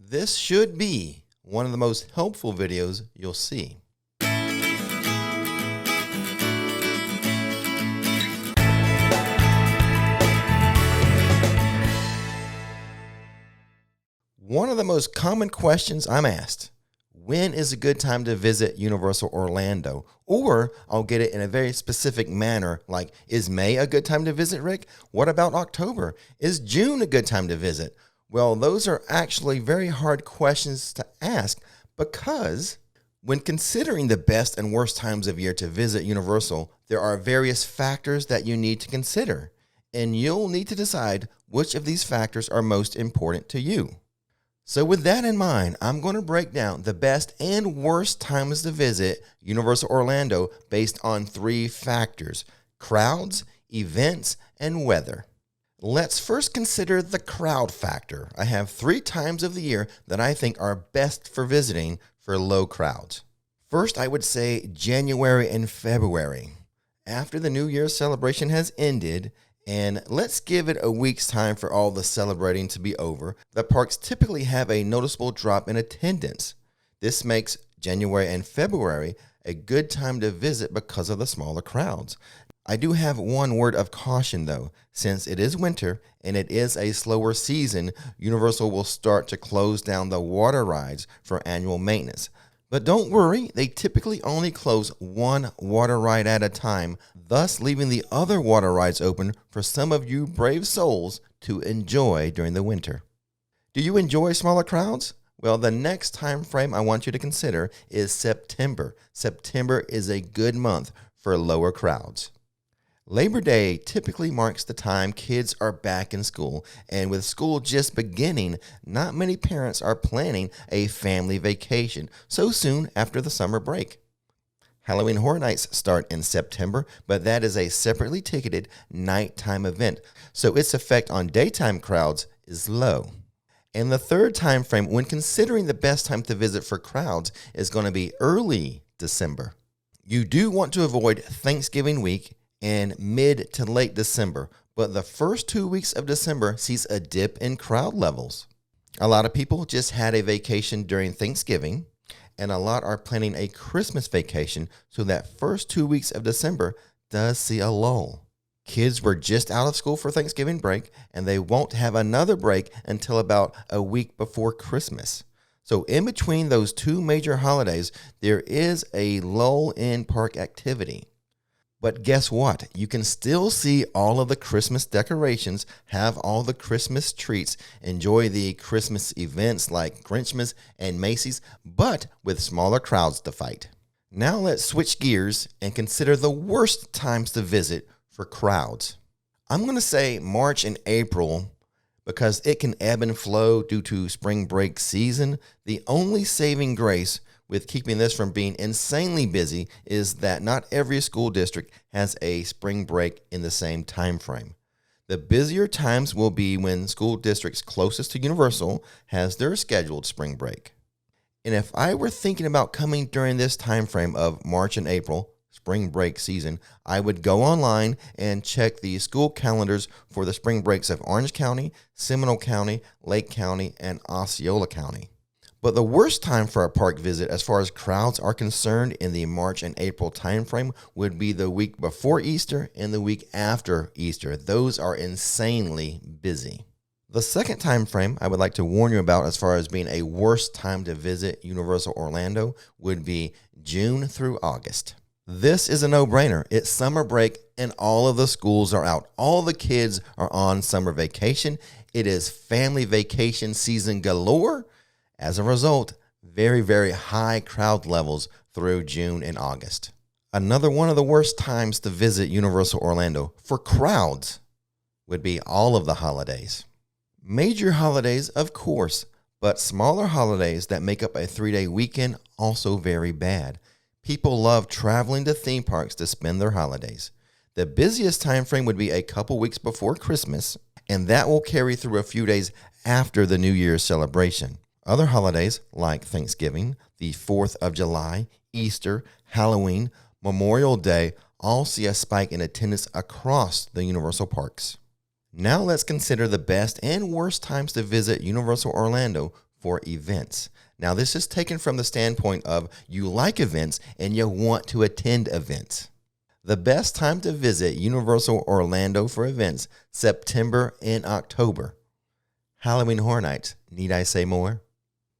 This should be one of the most helpful videos you'll see. One of the most common questions I'm asked: when is a good time to visit Universal Orlando? Or I'll get it in a very specific manner, like, is May a good time to visit, Rick? What about October? Is June a good time to visit? Well, those are actually very hard questions to ask, because when considering the best and worst times of year to visit Universal, there are various factors that you need to consider, and you'll need to decide which of these factors are most important to you. So with that in mind, I'm going to break down the best and worst times to visit Universal Orlando based on 3 factors: crowds, events, and weather. Let's first consider the crowd factor. I have 3 times of the year that I think are best for visiting for low crowds. First, I would say January and February. After the New Year's celebration has ended, and let's give it a week's time for all the celebrating to be over, the parks typically have a noticeable drop in attendance. This makes January and February a good time to visit because of the smaller crowds. I do have one word of caution though. Since it is winter and it is a slower season, Universal will start to close down the water rides for annual maintenance. But don't worry, they typically only close one water ride at a time, thus leaving the other water rides open for some of you brave souls to enjoy during the winter. Do you enjoy smaller crowds? Well, the next time frame I want you to consider is September. September is a good month for lower crowds. Labor Day typically marks the time kids are back in school, and with school just beginning, not many parents are planning a family vacation so soon after the summer break. Halloween Horror Nights start in September, but that is a separately ticketed nighttime event, so its effect on daytime crowds is low. And the third time frame when considering the best time to visit for crowds is going to be early December. You do want to avoid Thanksgiving week and mid to late December, but the first 2 weeks of December sees a dip in crowd levels. A lot of people just had a vacation during Thanksgiving, and a lot are planning a Christmas vacation, so that first 2 weeks of December does see a lull. Kids were just out of school for Thanksgiving break, and they won't have another break until about a week before Christmas. So in between those 2 major holidays, there is a lull in park activity. But guess what? You can still see all of the Christmas decorations, have all the Christmas treats, enjoy the Christmas events like Grinchmas and Macy's, but with smaller crowds to fight. Now let's switch gears and consider the worst times to visit for crowds. I'm going to say March and April because it can ebb and flow due to spring break season. The only saving grace with keeping this from being insanely busy is that not every school district has a spring break in the same time frame. The busier times will be when school districts closest to Universal has their scheduled spring break. And if I were thinking about coming during this time frame of March and April, spring break season, I would go online and check the school calendars for the spring breaks of Orange County, Seminole County, Lake County, and Osceola County. But the worst time for a park visit as far as crowds are concerned in the March and April timeframe would be the week before Easter and the week after Easter. Those are insanely busy. The second time frame I would like to warn you about as far as being a worst time to visit Universal Orlando would be June through August. This is a no-brainer. It's summer break and all of the schools are out. All the kids are on summer vacation. It is family vacation season galore. As a result, very, very high crowd levels through June and August. Another one of the worst times to visit Universal Orlando for crowds would be all of the holidays. Major holidays, of course, but smaller holidays that make up a 3-day weekend also very bad. People love traveling to theme parks to spend their holidays. The busiest time frame would be a couple weeks before Christmas, and that will carry through a few days after the New Year's celebration. Other holidays like Thanksgiving, the 4th of July, Easter, Halloween, Memorial Day all see a spike in attendance across the Universal parks. Now let's consider the best and worst times to visit Universal Orlando for events. Now, this is taken from the standpoint of you like events and you want to attend events. The best time to visit Universal Orlando for events, September and October. Halloween Horror Nights, need I say more?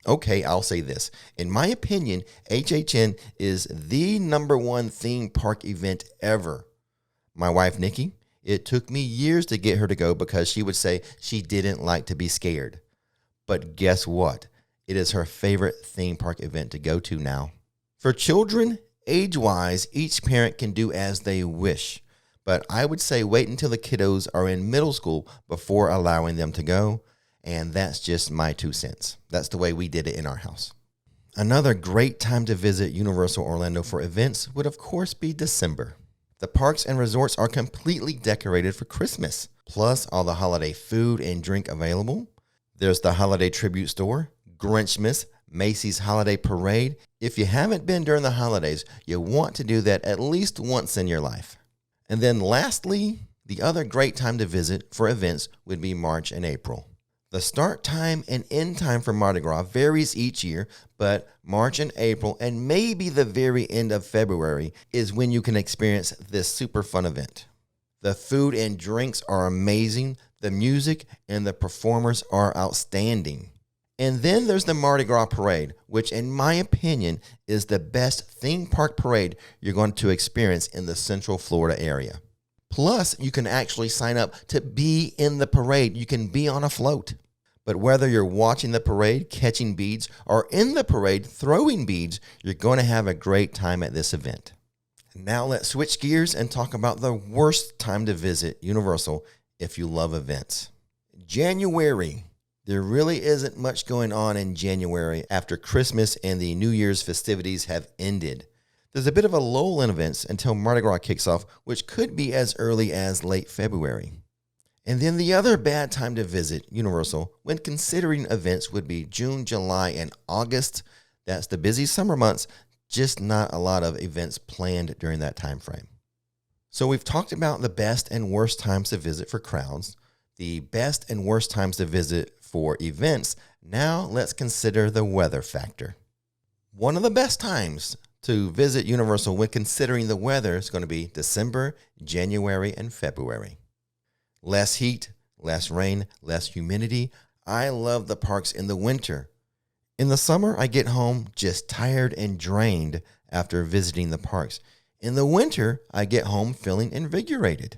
Okay, I'll say this. In my opinion, HHN is the #1 theme park event ever. My wife, Nikki, it took me years to get her to go because she would say she didn't like to be scared. But guess what? It is her favorite theme park event to go to now. For children, age-wise, each parent can do as they wish. But I would say wait until the kiddos are in middle school before allowing them to go. And that's just my 2 cents. That's the way we did it in our house. Another great time to visit Universal Orlando for events would of course be December. The parks and resorts are completely decorated for Christmas, plus all the holiday food and drink available. There's the holiday tribute store, Grinchmas, Macy's Holiday Parade. If you haven't been during the holidays, you want to do that at least once in your life. And then lastly, the other great time to visit for events would be March and April. The start time and end time for Mardi Gras varies each year, but March and April and maybe the very end of February is when you can experience this super fun event. The food and drinks are amazing, the music and the performers are outstanding. And then there's the Mardi Gras Parade, which in my opinion is the best theme park parade you're going to experience in the Central Florida area. Plus, you can actually sign up to be in the parade. You can be on a float. But whether you're watching the parade, catching beads, or in the parade, throwing beads, you're going to have a great time at this event. Now let's switch gears and talk about the worst time to visit Universal if you love events. January. There really isn't much going on in January after Christmas and the New Year's festivities have ended. There's a bit of a lull in events until Mardi Gras kicks off, which could be as early as late February. And then the other bad time to visit Universal when considering events would be June, July, and August. That's the busy summer months, just not a lot of events planned during that time frame. So we've talked about the best and worst times to visit for crowds, the best and worst times to visit for events. Now let's consider the weather factor. One of the best times to visit Universal when considering the weather is going to be December, January, and February. Less heat, less rain, less humidity. I love the parks in the winter. In the summer, I get home just tired and drained after visiting the parks. In the winter, I get home feeling invigorated.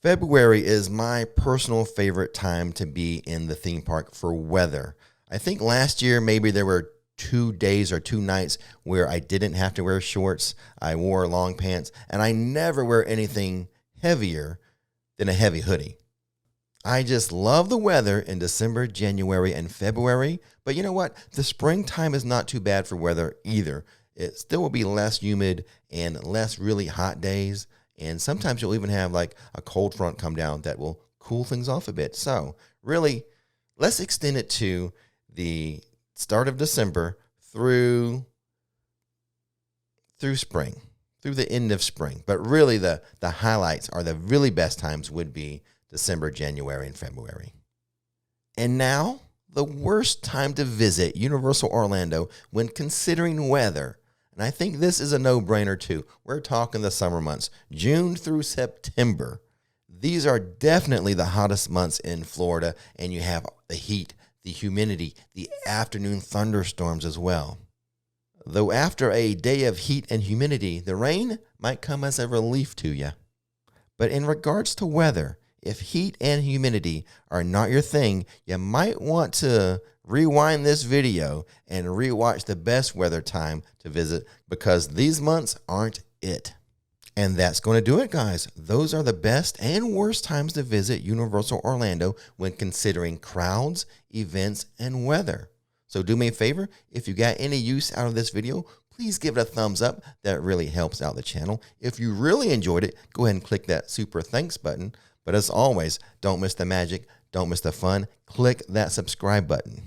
February is my personal favorite time to be in the theme park for weather. I think last year maybe there were 2 days or 2 nights where I didn't have to wear shorts. I wore long pants, and I never wear anything heavier than a heavy hoodie. I just love the weather in December, January, and February. But you know what? The springtime is not too bad for weather either. It still will be less humid and less really hot days. And sometimes you'll even have like a cold front come down that will cool things off a bit. So really, let's extend it to the start of December through spring, through the end of spring. But really the highlights are the really best times would be December, January, and February. And now the worst time to visit Universal Orlando when considering weather. And I think this is a no-brainer too. We're talking the summer months, June through September. These are definitely the hottest months in Florida, and you have the heat, the humidity, the afternoon thunderstorms as well. Though after a day of heat and humidity, the rain might come as a relief to you. But in regards to weather, if heat and humidity are not your thing, you might want to rewind this video and rewatch the best weather time to visit, because these months aren't it. And that's going to do it, guys. Those are the best and worst times to visit Universal Orlando when considering crowds, events, and weather. So do me a favor, if you got any use out of this video, please give it a thumbs up. That really helps out the channel. If you really enjoyed it, go ahead and click that super thanks button. But as always, don't miss the magic, don't miss the fun. Click that subscribe button.